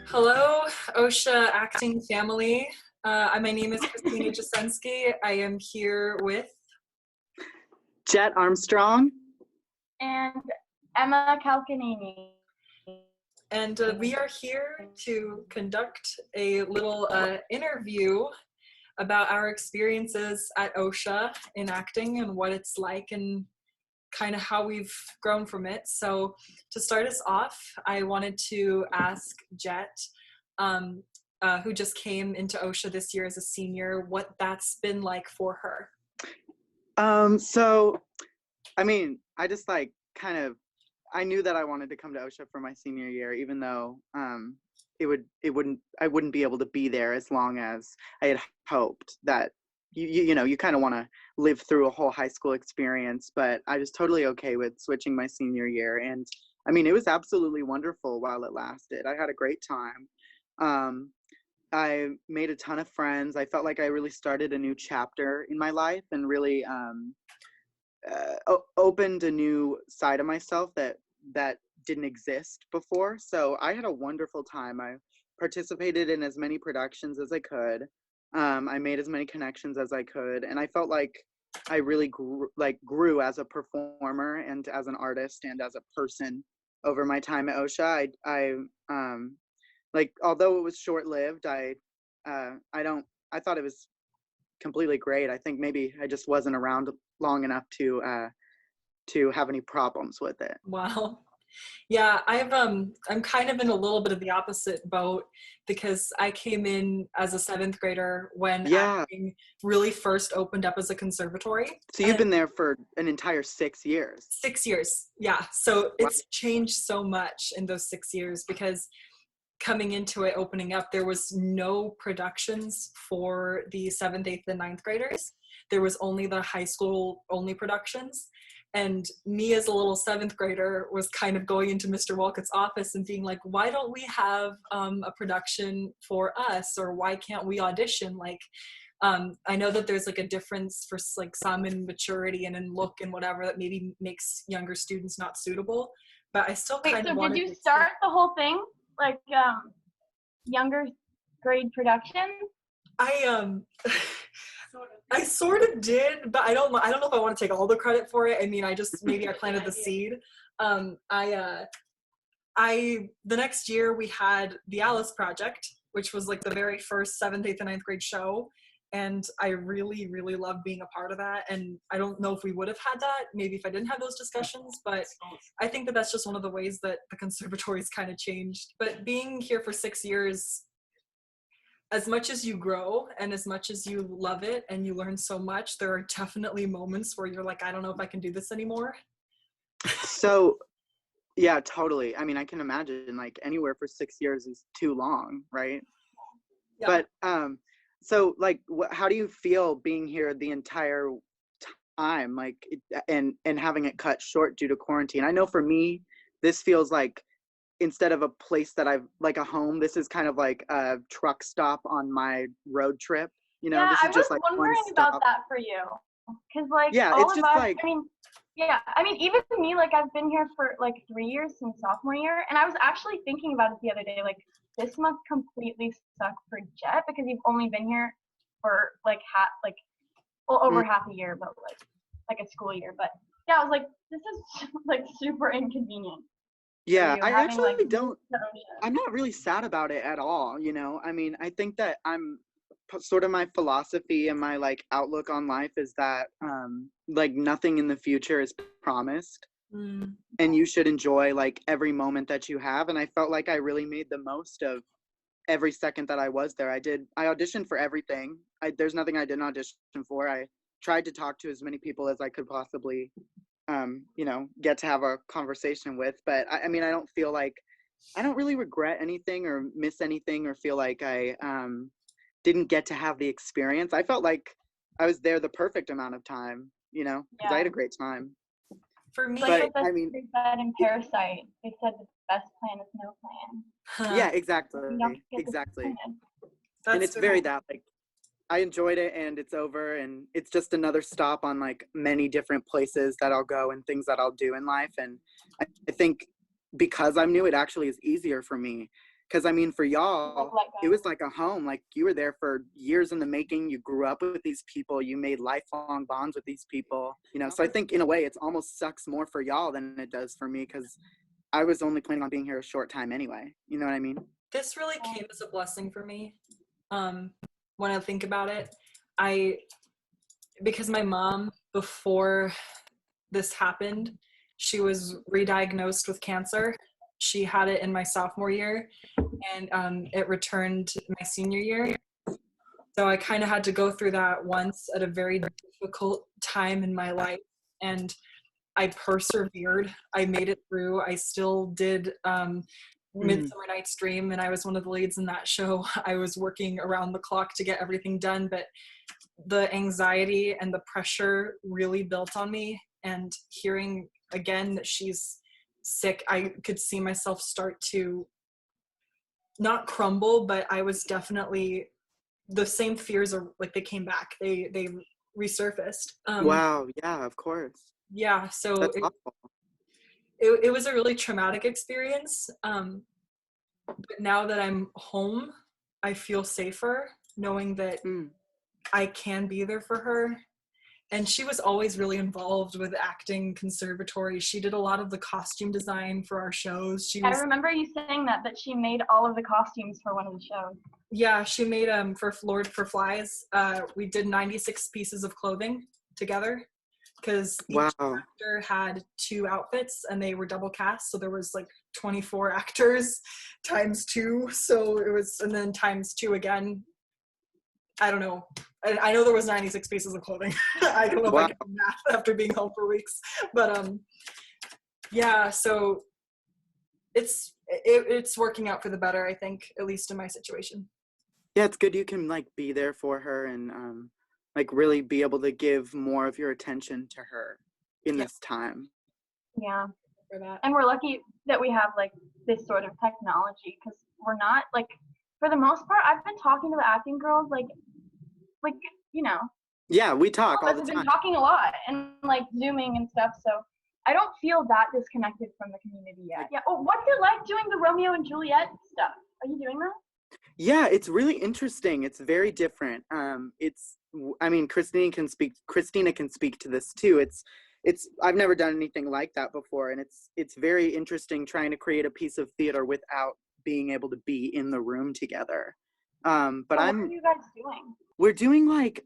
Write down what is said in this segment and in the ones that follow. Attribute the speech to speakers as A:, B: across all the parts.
A: Hello, OCSA acting family. My name is Christina Jesenski. I am here with
B: Armstrong.
C: And Emma Calcagnini.
A: and we are here to conduct a little interview about our experiences at OCSA in acting and what it's like and kind of how we've grown from it. So to start us off, I wanted to ask Jet, who just came into OCSA this year as a senior, what that's been like for her.
B: I knew that I wanted to come to OCSA for my senior year, even though I wouldn't be able to be there as long as I had hoped. That you kind of want to live through a whole high school experience, but I was totally okay with switching my senior year. And I mean, it was absolutely wonderful while it lasted. I had a great time. I made a ton of friends. I felt like I really started a new chapter in my life and really opened a new side of myself that didn't exist before. So I had a wonderful time. I participated in as many productions as I could. I made as many connections as I could, and I felt like I really grew as a performer and as an artist and as a person over my time at OCSA. Although it was short-lived, I thought it was completely great. I think maybe I just wasn't around long enough to have any problems with it.
A: Wow. Yeah, I'm kind of in a little bit of the opposite boat because I came in as a 7th grader when acting really first opened up as a conservatory.
B: So you've been there for an entire 6 years.
A: 6 years, yeah. So it's changed so much in those 6 years because coming into it, opening up, there was no productions for the 7th, 8th, and 9th graders. There was only the high school only productions. And me as a little 7th grader was kind of going into Mr. Walcott's office and being like, why don't we have a production for us? Or why can't we audition? I know that there's a difference for some in maturity and in look and whatever that maybe makes younger students not suitable. But I still kind of wanted to.
C: Did you start the whole thing? Younger grade production?
A: I sort of did, but I don't know if I want to take all the credit for it. I mean, I planted the seed. The next year we had the Alice Project, which was the very first 7th, 8th, and 9th grade show. And I really, really loved being a part of that. And I don't know if we would have had that, maybe if I didn't have those discussions, but I think that that's just one of the ways that the conservatory's kind of changed. But being here for 6 years, as much as you grow and as much as you love it and you learn so much, there are definitely moments where you're like, I don't know if I can do this anymore.
B: So, yeah, totally. I mean, I can imagine anywhere for 6 years is too long, right? Yeah. But, so how do you feel being here the entire time, and having it cut short due to quarantine? I know for me, this feels like, instead of a place that I've a home, this is kind of like a truck stop on my road trip.
C: Yeah,
B: this is
C: I was
B: just
C: wondering about that for you, because even me, I've been here for 3 years since sophomore year, and I was actually thinking about it the other day. This must completely suck for Jet because you've only been here for over half a year, but a school year. But yeah, I was like, this is super inconvenient.
B: Yeah, I actually don't. I'm not really sad about it at all. I mean, I think that I'm sort of, my philosophy and my outlook on life is that nothing in the future is promised, and you should enjoy every moment that you have. And I felt like I really made the most of every second that I was there. I auditioned for everything. There's nothing I didn't audition for. I tried to talk to as many people as I could possibly get to have a conversation with. But I mean, I don't feel I don't really regret anything or miss anything or feel like I didn't get to have the experience. I felt like I was there the perfect amount of time, because I had a great time.
A: For me,
C: but I mean, in Parasite, they said the best plan is no plan.
B: Yeah, exactly. And it's very that I enjoyed it, and it's over, and it's just another stop on many different places that I'll go and things that I'll do in life. And I think because I'm new, it actually is easier for me Because I mean, for y'all,
C: let
B: it
C: go.
B: was like a home. Like you were there for years in the making. You grew up with these people. You made lifelong bonds with these people. You know, so I think in a way, it almost sucks more for y'all than it does for me, because I was only planning on being here a short time anyway. You know what I mean?
A: This really came as a blessing for me. When I think about it, because my mom, before this happened, she was re-diagnosed with cancer. She had it in my sophomore year, and it returned my senior year. So I kind of had to go through that once at a very difficult time in my life, and I persevered. I made it through. I still did Midsummer Night's Dream, and I was one of the leads in that show. I was working around the clock to get everything done, but the anxiety and the pressure really built on me. And hearing again that she's sick, I could see myself start to not crumble, but I was definitely, the same fears are like, they came back. They resurfaced.
B: Wow. Yeah, of course.
A: Yeah. So
B: That's awful.
A: it was a really traumatic experience. But now that I'm home, I feel safer knowing that I can be there for her. And she was always really involved with acting conservatory. She did a lot of the costume design for our shows.
C: I remember you saying that she made all of the costumes for one of the shows.
A: Yeah, she made for Lord for Flies. We did 96 pieces of clothing together, because each actor had 2 outfits and they were double cast. So there was like 24 actors times 2. So it was, and then times 2 again. I don't know. I know there was 96 pieces of clothing. I don't know if I can do math after being home for weeks, but yeah. So it's working out for the better, I think, at least in my situation.
B: Yeah, it's good you can like be there for her and like really be able to give more of your attention to her in this time.
C: Yeah. For that. And we're lucky that we have like this sort of technology, because we're not like, for the most part, I've been talking to the acting girls like you know.
B: Yeah, we talk all the time.
C: We've been talking a lot and like Zooming and stuff, so I don't feel that disconnected from the community yet. Yeah. Oh, what's it like doing the Romeo and Juliet stuff? Are you doing that?
B: Yeah, it's really interesting. It's very different. I mean, Christina can speak to this too. It's I've never done anything like that before, and it's very interesting trying to create a piece of theater without being able to be in the room together. But
C: what are you guys doing?
B: We're doing like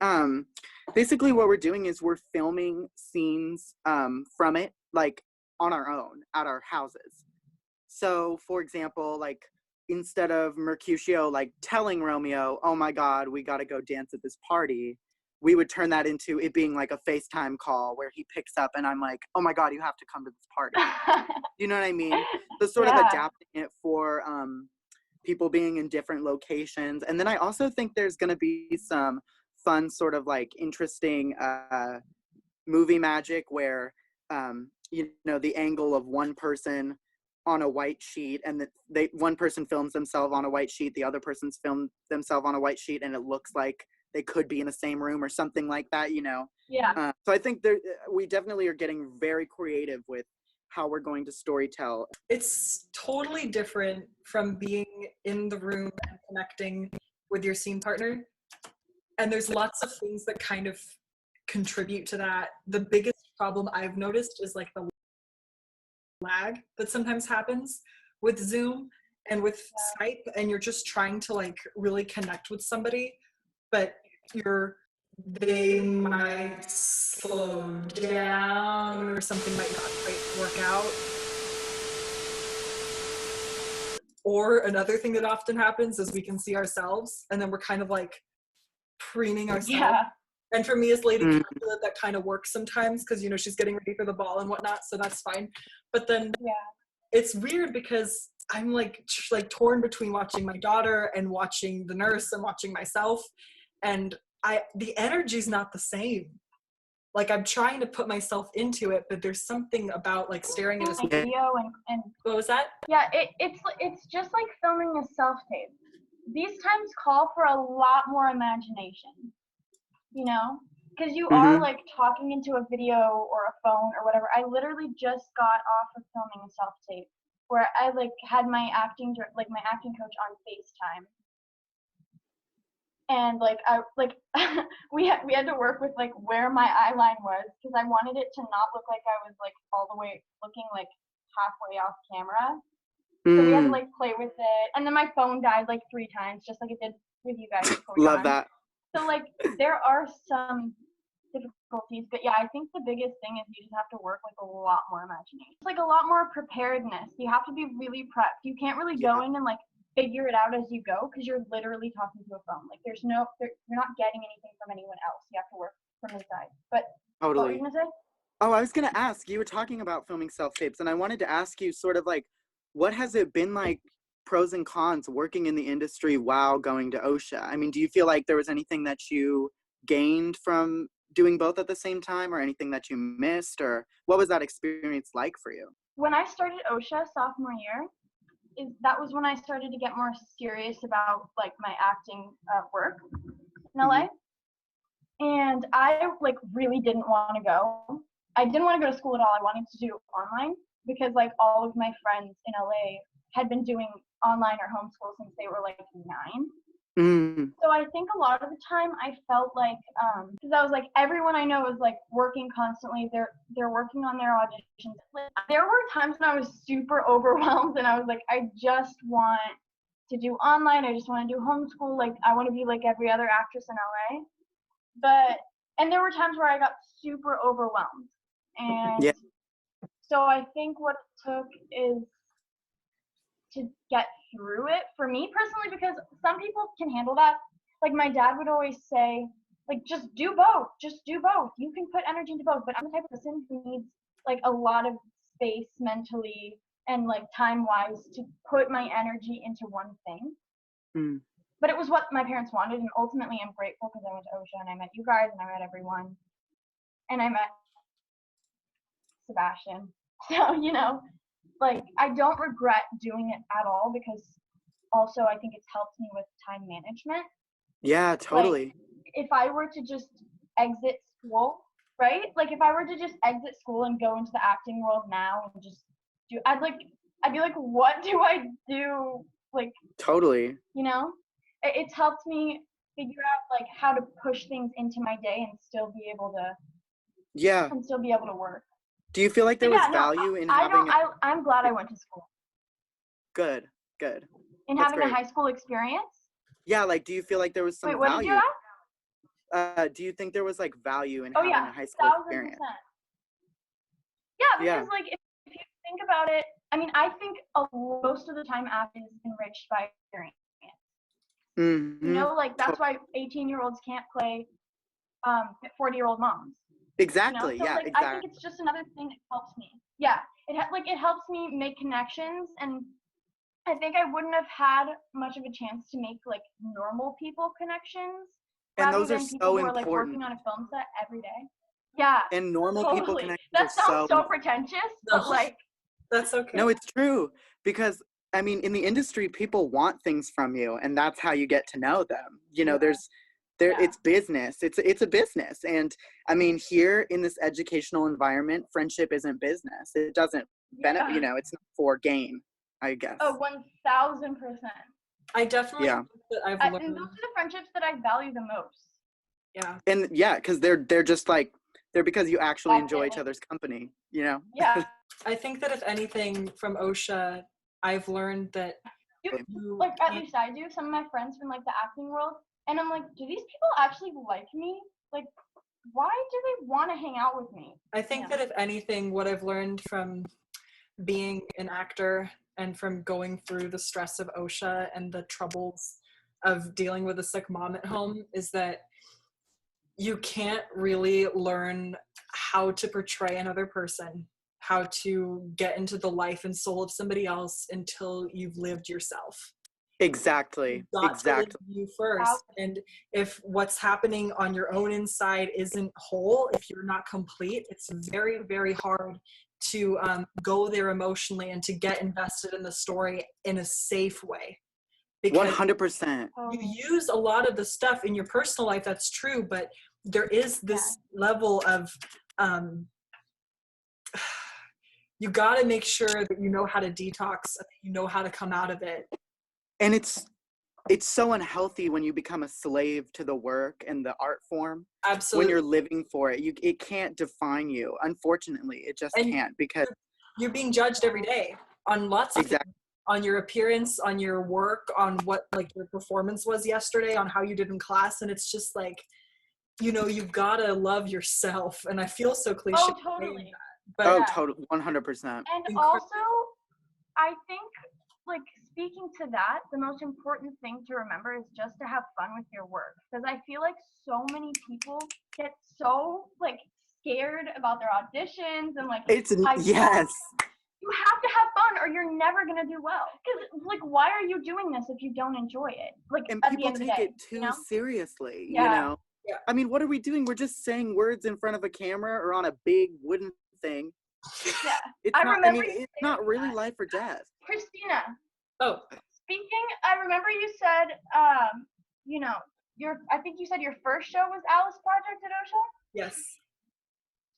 B: basically what we're doing is we're filming scenes from it, like on our own at our houses. So for example, like instead of Mercutio like telling Romeo, oh my God, we got to go dance at this party, we would turn that into it being like a FaceTime call where he picks up and I'm like, oh my God, you have to come to this party. You know what I mean? So sort of adapting it for people being in different locations. And then I also think there's going to be some fun sort of like interesting movie magic where, you know, the angle of one person on a white sheet, and that one person films themselves on a white sheet, the other person's filmed themselves on a white sheet, and it looks like they could be in the same room or something like that, you know?
C: Yeah.
B: So I think we definitely are getting very creative with how we're going to storytell.
A: It's totally different from being in the room and connecting with your scene partner. And there's lots of things that kind of contribute to that. The biggest problem I've noticed is like the lag that sometimes happens with Zoom and with Skype, and you're just trying to like really connect with somebody, but they might slow down or something might not quite work out. Or another thing that often happens is we can see ourselves and then we're kind of like preening ourselves. Yeah. And for me as Lady Capulet, that kind of works sometimes because, you know, she's getting ready for the ball and whatnot, so that's fine. But then it's weird because I'm like torn between watching my daughter and watching the nurse and watching myself, and the energy's not the same. Like I'm trying to put myself into it, but there's something about like staring at a
C: video and
A: what was that?
C: Yeah, it's just like filming a self-tape. These times call for a lot more imagination, you know, because you are like talking into a video or a phone or whatever. I literally just got off of filming a self-tape where I like had my acting coach on FaceTime. And like we had to work with like where my eye line was, because I wanted it to not look like I was like all the way looking like halfway off camera. So we had to like play with it, and then my phone died like 3 times, just like it did with you guys.
B: Love that.
C: So like there are some difficulties, but yeah, I think the biggest thing is you just have to work like a lot more imagination. It's like a lot more preparedness. You have to be really prepped. You can't really go in and like figure it out as you go, because you're literally talking to a phone. Like you're not getting anything from anyone else. You have to work from inside. But
B: totally.
C: What were you gonna say?
B: Oh, I was gonna ask, you were talking about filming self-tapes, and I wanted to ask you sort of like, what has it been like, pros and cons, working in the industry while going to OCSA? I mean, do you feel like there was anything that you gained from doing both at the same time, or anything that you missed, or what was that experience like for you?
C: When I started OCSA sophomore year, that was when I started to get more serious about like my acting work in LA. And I like really didn't want to go. I didn't want to go to school at all. I wanted to do online, because like all of my friends in LA had been doing online or homeschool since they were like 9. So I think a lot of the time I felt like, because I was like, everyone I know is like working constantly. They're working on their auditions. Like, there were times when I was super overwhelmed, and I was like, I just want to do online. I just want to do homeschool. Like I want to be like every other actress in LA. And there were times where I got super overwhelmed. And so I think what it took is to get through it for me personally, because some people can handle that. Like my dad would always say, like, just do both. You can put energy into both. But I'm the type of person who needs like a lot of space mentally and like time-wise to put my energy into one thing. But it was what my parents wanted, and ultimately I'm grateful, because I went to OCSA and I met you guys and I met everyone. And I met Sebastian. So, you know, like I don't regret doing it at all, because also I think it's helped me with time management.
B: Yeah, totally.
C: Like, if I were to just exit school, right? Like if I were to just exit school and go into the acting world now and just do, I'd be like, what do I do? Like,
B: totally.
C: You know, it's helped me figure out like how to push things into my day and still be able to work.
B: Do you feel like there was value in having
C: I'm glad I went to school.
B: Good.
C: In
B: That's
C: having
B: great.
C: a high school experience?
B: Yeah, like do you feel like there was some
C: Wait, what
B: value?
C: Did you ask?
B: Do you think there was like value in having a high school
C: 1,000%.
B: experience?
C: Yeah, because like if you think about it, I mean, I think most of the time acting is enriched by experience. You know, like that's why 18-year-olds can't play 40-year-old moms.
B: Exactly.
C: You know? So,
B: yeah,
C: like,
B: exactly.
C: I think it's just another thing that helps me. Yeah, it helps me make connections, and I think I wouldn't have had much of a chance to make like normal people connections.
B: And those are
C: people
B: so
C: who
B: important.
C: Are like working on a film set every day. Yeah.
B: And normal people connections.
C: That sounds so pretentious, but like.
A: That's okay.
B: No, it's true, because I mean, in the industry, people want things from you, and that's how you get to know them. You know, it's business. It's a business, and I mean, here in this educational environment, friendship isn't business. It doesn't benefit. You know, it's not for gain, I guess.
C: Oh, 1,000%.
A: I definitely think that I've learned.
C: And those are the friendships that I value the most.
B: Yeah. And because they're just like, they're because you actually enjoy each other's company. You know.
C: Yeah.
A: I think that if anything from OCSA, I've learned that
C: like at least I do. Some of my friends from like the acting world, and I'm like, do these people actually like me? Like, why do they want to hang out with me?
A: I think that if anything, what I've learned from being an actor and from going through the stress of OCSA and the troubles of dealing with a sick mom at home is that you can't really learn how to portray another person, how to get into the life and soul of somebody else until you've lived yourself.
B: Exactly.
A: You've got to live you first. And if what's happening on your own inside isn't whole, if you're not complete, it's very, very hard to go there emotionally and to get invested in the story in a safe way.
B: Because 100%.
A: You use a lot of the stuff in your personal life, that's true, but there is this level of you got to make sure that you know how to detox, that you know how to come out of it.
B: And it's so unhealthy when you become a slave to the work and the art form.
A: Absolutely.
B: When you're living for it, it can't define you. Unfortunately, it just can't, because
A: you're being judged every day on lots of things, on your appearance, on your work, on what like your performance was yesterday, on how you did in class, and it's just like, you know, you've got to love yourself. And I feel so cliche.
C: Oh, totally.
B: But totally, 100%.
C: And also, I think, like, speaking to that, the most important thing to remember is just to have fun with your work. Because I feel like so many people get so, like, scared about their auditions and, like,
B: yes.
C: You have to have fun or you're never going to do well. Because, like, why are you doing this if you don't enjoy it? Like,
B: and
C: at
B: people
C: the end
B: take
C: of the day,
B: it too seriously,
C: yeah.
B: you know?
A: Yeah.
B: I mean, what are we doing? We're just saying words in front of a camera or on a big wooden thing.
C: Yeah.
B: It's not really life or death.
C: Christina.
A: Oh.
C: Speaking, I remember you said, you know, I think you said your first show was Alice Project at OCSA?
A: Yes.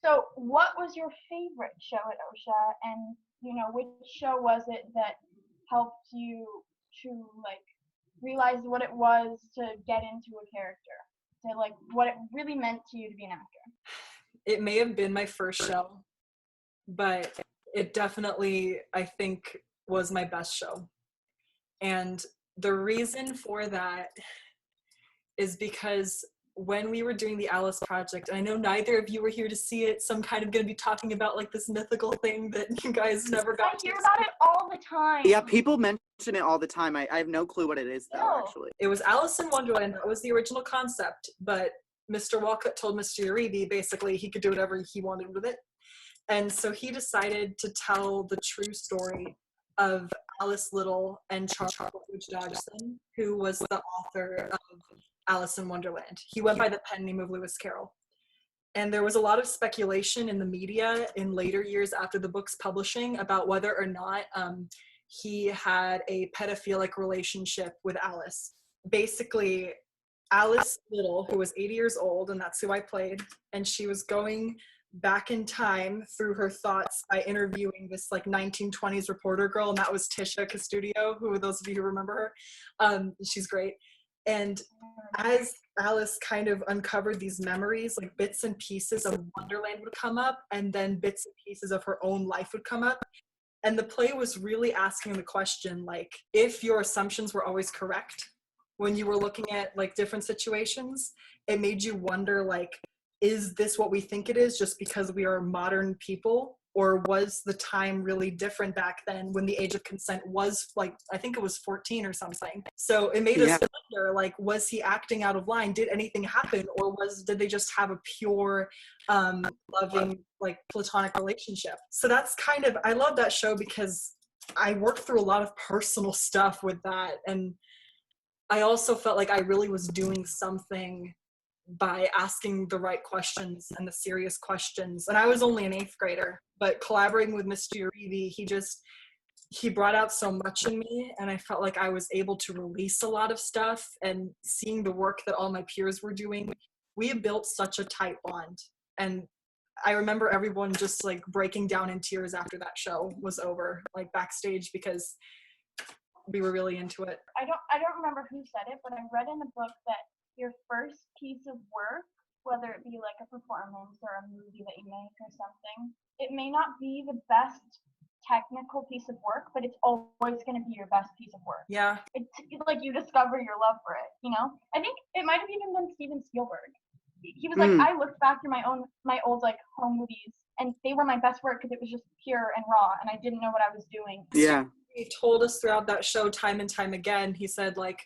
C: So what was your favorite show at OCSA, and, you know, which show was it that helped you to, like, realize what it was to get into a character, to, like, what it really meant to you to be an actor?
A: It may have been my first show, but it definitely, I think, was my best show. And the reason for that is because when we were doing the Alice Project, and I know neither of you were here to see it, so I'm kind of going to be talking about like this mythical thing that you guys never got to see.
C: I hear about it all the time.
B: Yeah, people mention it all the time. I have no clue what it is, though, actually.
A: It was Alice in Wonderland. That was the original concept, but Mr. Walcott told Mr. Uribe basically he could do whatever he wanted with it. And so he decided to tell the true story of Alice Little and Charles Dodgson, who was the author of Alice in Wonderland. He went by the pen name of Lewis Carroll. And there was a lot of speculation in the media in later years after the book's publishing about whether or not he had a pedophilic relationship with Alice. Basically, Alice Little, who was 80 years old, and that's who I played, and she was going back in time through her thoughts by interviewing this like 1920s reporter girl, and that was Tisha Custodio, who those of you who remember her, she's great. And as Alice kind of uncovered these memories, like bits and pieces of Wonderland would come up, and then bits and pieces of her own life would come up. And the play was really asking the question, like, if your assumptions were always correct when you were looking at like different situations, it made you wonder, like, is this what we think it is just because we are modern people? Or was the time really different back then when the age of consent was like, I think it was 14 or something. So it made us wonder, like, was he acting out of line? Did anything happen? Or did they just have a pure, loving, like platonic relationship? So that's kind of, I love that show because I worked through a lot of personal stuff with that. And I also felt like I really was doing something by asking the right questions and the serious questions. And I was only an 8th grader, but collaborating with Mr. Uribe, he brought out so much in me, and I felt like I was able to release a lot of stuff. And seeing the work that all my peers were doing, we had built such a tight bond. And I remember everyone just like breaking down in tears after that show was over, like backstage, because we were really into it.
C: I don't remember who said it, but I read in a book that your first piece of work, whether it be like a performance or a movie that you make or something, it may not be the best technical piece of work, but it's always going to be your best piece of work.
A: Yeah.
C: It's like you discover your love for it, you know? I think it might have even been Steven Spielberg. He was like, I looked back through my old like home movies, and they were my best work because it was just pure and raw, and I didn't know what I was doing.
B: Yeah.
A: He told us throughout that show time and time again, he said, like,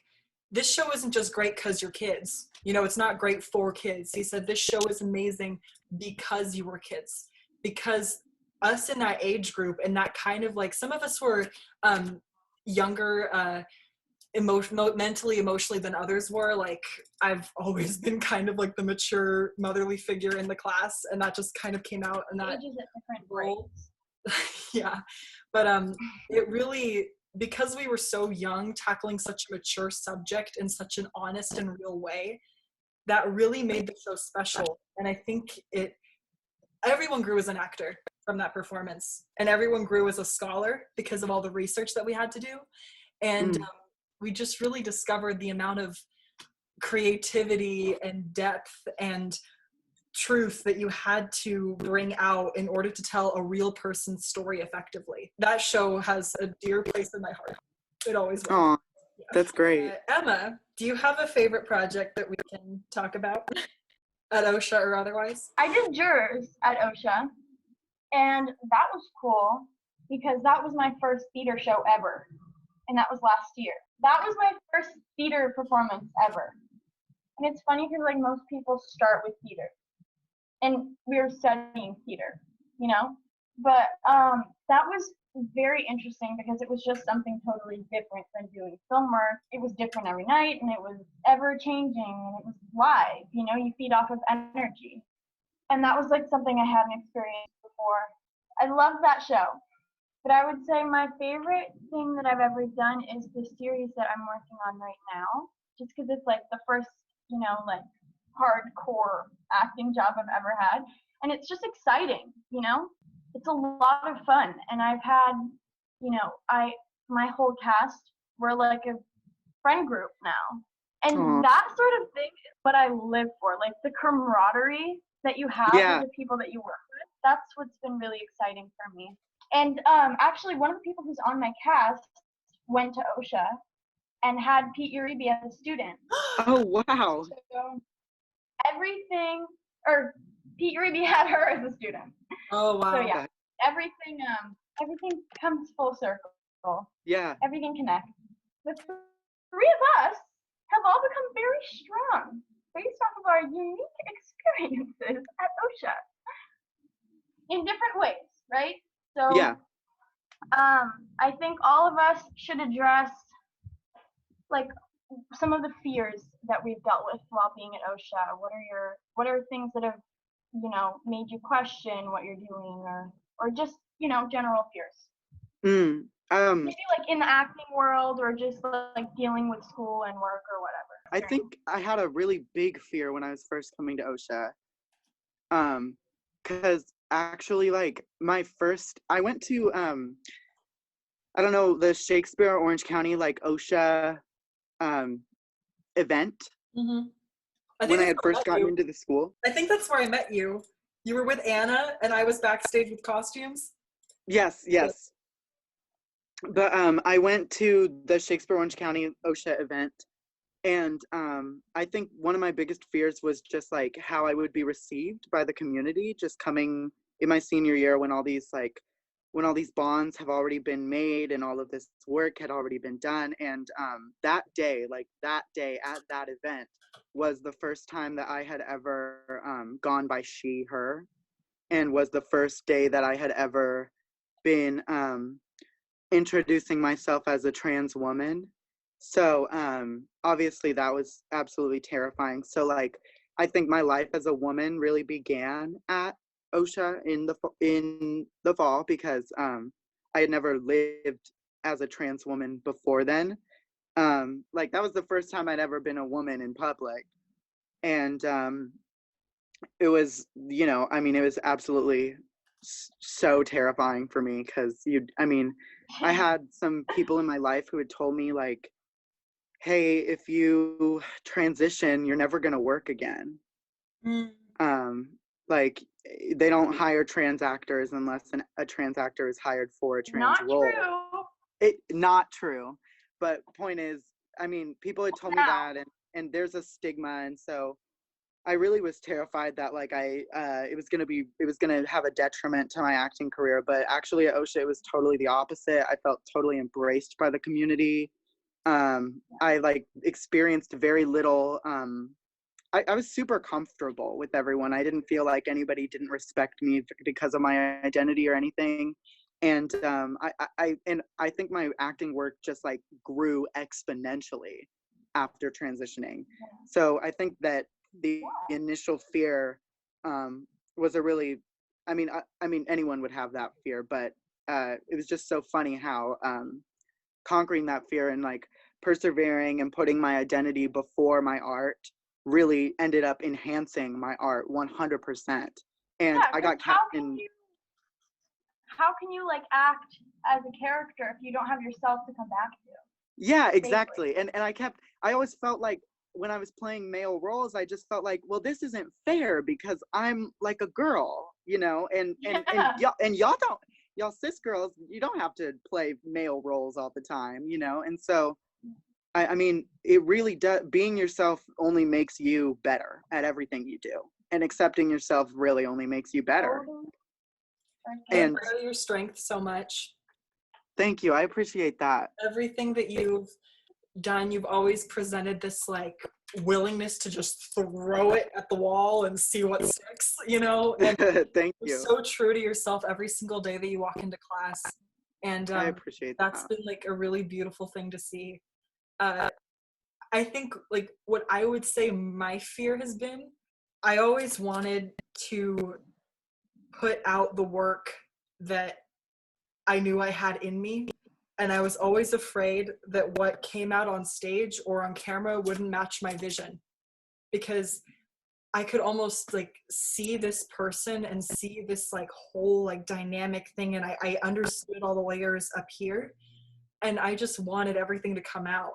A: this show isn't just great because you're kids. You know, it's not great for kids. He said, this show is amazing because you were kids. Because us in that age group, and that kind of like, some of us were younger, mentally, emotionally than others were. Like, I've always been kind of like the mature motherly figure in the class, and that just kind of came out in that
C: ages at different
A: role. Yeah. But it really, because we were so young, tackling such a mature subject in such an honest and real way, that really made the show special. And I think everyone grew as an actor. from that performance. And everyone grew as a scholar because of all the research that we had to do. And we just really discovered the amount of creativity and depth and truth that you had to bring out in order to tell a real person's story effectively. That show has a dear place in my heart. It always will.
B: Oh, that's great.
A: Emma, do you have a favorite project that we can talk about at OCSA or otherwise?
C: I did jurors at OCSA, and that was cool because that was my first theater show ever, and that was last year. That was my first theater performance ever. And it's funny because like most people start with theater, and we were studying theater, you know? But that was very interesting because it was just something totally different than doing film work. It was different every night, and it was ever changing, and it was live, you know, you feed off of energy. And that was like something I hadn't experienced before. I love that show. But I would say my favorite thing that I've ever done is the series that I'm working on right now, just because it's like the first, you know, like hardcore acting job I've ever had. And it's just exciting, you know? It's a lot of fun. And I've had, you know, my whole cast, we're like a friend group now. And that sort of thing is what I live for, like the camaraderie that you have with the people that you work with. That's what's been really exciting for me. And actually, one of the people who's on my cast went to OCSA and had Pete Uribe as a student.
B: Oh, wow.
C: So Pete Uribe had her as a student.
A: Oh, wow.
C: So yeah, everything comes full circle.
B: Yeah.
C: Everything connects. The three of us have all become very strong based off of our unique experiences at OCSA in different ways, right? So I think all of us should address like some of the fears that we've dealt with while being at OCSA. What are things that have, you know, made you question what you're doing, or just, you know, general fears? Maybe like in the acting world, or just like dealing with school and work or whatever.
B: I think I had a really big fear when I was first coming to OCSA. Because actually, like, I went to, I don't know, the Shakespeare Orange County, like, OCSA event.
A: When
B: I had first gotten into the school.
A: I think that's where I met you. You were with Anna, and I was backstage with costumes.
B: Yes. But I went to the Shakespeare Orange County OCSA event, and I think one of my biggest fears was just like how I would be received by the community, just coming in my senior year when all these bonds have already been made and all of this work had already been done. And that day at that event was the first time that I had ever gone by she, her, and was the first day that I had ever been introducing myself as a trans woman. So obviously that was absolutely terrifying. So like, I think my life as a woman really began at OCSA in the fall, because I had never lived as a trans woman before then. Like, that was the first time I'd ever been a woman in public. And it was, you know, I mean, it was absolutely so terrifying for me, because I had some people in my life who had told me, like, hey, if you transition, you're never going to work again. Like, they don't hire trans actors unless a trans actor is hired for a trans role. Not true. But point is, I mean, people had told me that, and there's a stigma, and so I really was terrified that, like, it was gonna have a detriment to my acting career. But actually at OCSA, it was totally the opposite. I felt totally embraced by the community. I like experienced very little. I was super comfortable with everyone. I didn't feel like anybody didn't respect me because of my identity or anything. And I think my acting work just like grew exponentially after transitioning. So I think that the initial fear was a really, I mean anyone would have that fear, but it was just so funny how conquering that fear and like persevering and putting my identity before my art really ended up enhancing my art 100%. And I got cast in.
C: how can you like act as a character if you don't have yourself to come back to?
B: Yeah, exactly. And I always felt like when I was playing male roles, I just felt like, well, this isn't fair because I'm like a girl, you know, and y'all cis girls, you don't have to play male roles all the time, you know. And so I mean, it really does, being yourself only makes you better at everything you do. And accepting yourself really only makes you better.
A: And your strength so much.
B: Thank you. I appreciate that.
A: Everything that you've done, you've always presented this like willingness to just throw it at the wall and see what sticks, you know. And
B: thank you.
A: You're so true to yourself every single day that you walk into class, and
B: I appreciate that.
A: That's been like a really beautiful thing to see. I think like what I would say my fear has been, I always wanted to put out the work that I knew I had in me. And I was always afraid that what came out on stage or on camera wouldn't match my vision, because I could almost like see this person and see this like whole like dynamic thing. And I understood all the layers up here, and I just wanted everything to come out.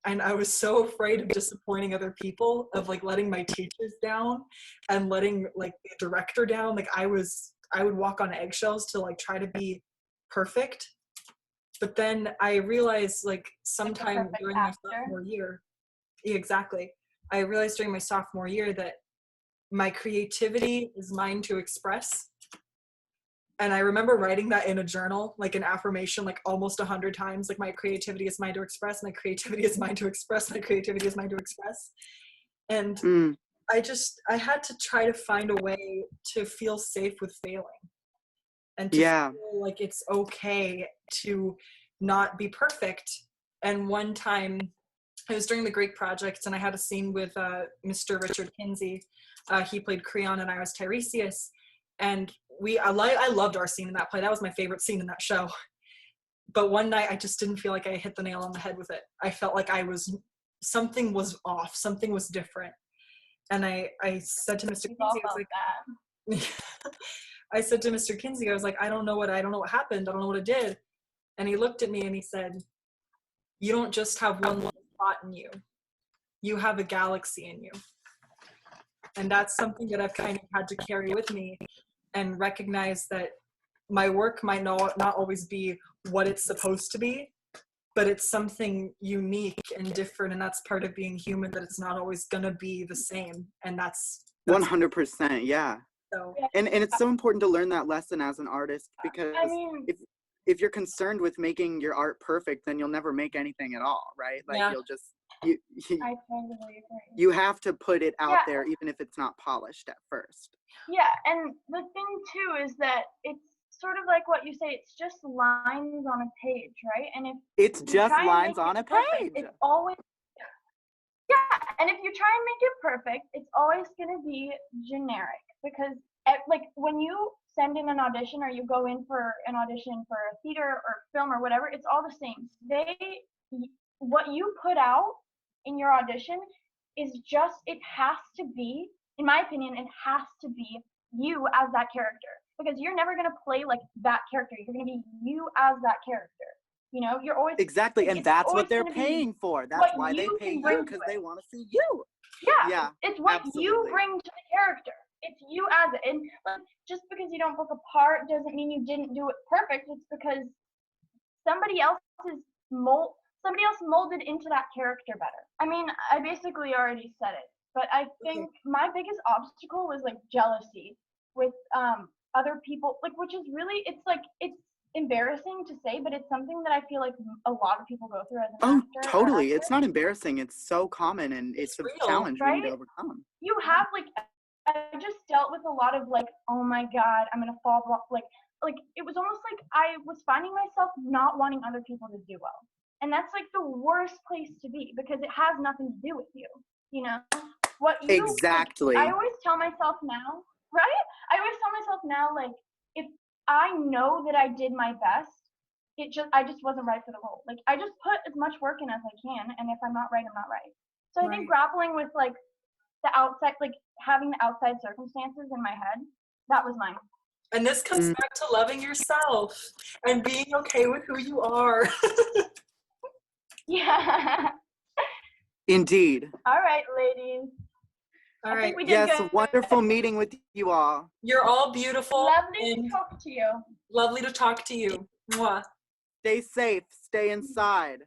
A: And I was so afraid of disappointing other people, of like letting my teachers down and letting like the director down. Like I would walk on eggshells to like try to be perfect. But then I realized like sometime during my sophomore year, exactly. I realized during my sophomore year that my creativity is mine to express. And I remember writing that in a journal, like an affirmation, like almost 100 times, like my creativity is mine to express, my creativity is mine to express, my creativity is mine to express. And I had to try to find a way to feel safe with failing. And to feel like it's okay to not be perfect. And one time, it was during the Greek project, and I had a scene with Mr. Richard Kinsey. He played Creon and I was Tiresias. And I loved our scene in that play. That was my favorite scene in that show. But one night, I just didn't feel like I hit the nail on the head with it. I felt like something was off, something was different. And I said to Mr. Kinsey, I was like, I said to Mr. Kinsey, I was like, I don't know what happened. I don't know what it did. And he looked at me and he said, you don't just have one little spot in you. You have a galaxy in you. And that's something that I've kind of had to carry with me and recognize that my work might not always be what it's supposed to be, but it's something unique and different. And that's part of being human, that it's not always going to be the same. And that's
B: 100%. Yeah.
A: So,
B: and it's so important to learn that lesson as an artist, because if you're concerned with making your art perfect, then you'll never make anything at all, right? Like you'll just
C: I totally agree.
B: You have to put it out there even if it's not polished at first.
C: Yeah, and the thing too is that it's sort of like what you say, it's just lines on a page, right? And if
B: it's just lines on a page,
C: it's always and if you try and make it perfect, it's always going to be generic, because like when you send in an audition or you go in for an audition for a theater or film or whatever, it's all the same. What you put out in your audition is just, it has to be, in my opinion, it has to be you as that character, because you're never going to play like that character. You're going to be you as that character. You know, you're always
B: exactly, and that's what they're paying for. That's why they pay you, because they want to see you.
C: Yeah, it's what you bring to the character. It's you as it. And like, just because you don't book a part doesn't mean you didn't do it perfect. It's because somebody else molded into that character better. I mean, I basically already said it, but I think my biggest obstacle was like jealousy with other people, like, which is really, it's embarrassing to say, but it's something that I feel like a lot of people go through as an actor.
B: Totally. It's not embarrassing. It's so common, and it's a challenge we need to overcome.
C: You have like, I just dealt with a lot of like, oh my God, I'm gonna fall off. Like it was almost like I was finding myself not wanting other people to do well. And that's like the worst place to be, because it has nothing to do with you, you know?
B: Exactly.
C: Like, I always tell myself now, right? I always tell myself now, like, if I know that I did my best, I just wasn't right for the role. Like, I just put as much work in as I can, and if I'm not right, I'm not right. So I think grappling with like the outside, like having the outside circumstances in my head, that was mine.
A: And this comes back to loving yourself and being okay with who you are.
C: Yeah.
B: Indeed.
C: All right, ladies.
A: All
C: I
A: right.
C: think we did
B: Yes,
C: good.
B: wonderful meeting with you all.
A: You're all beautiful.
C: Lovely to talk to you.
A: Lovely to talk to you. Mwah.
B: Stay safe. Stay inside.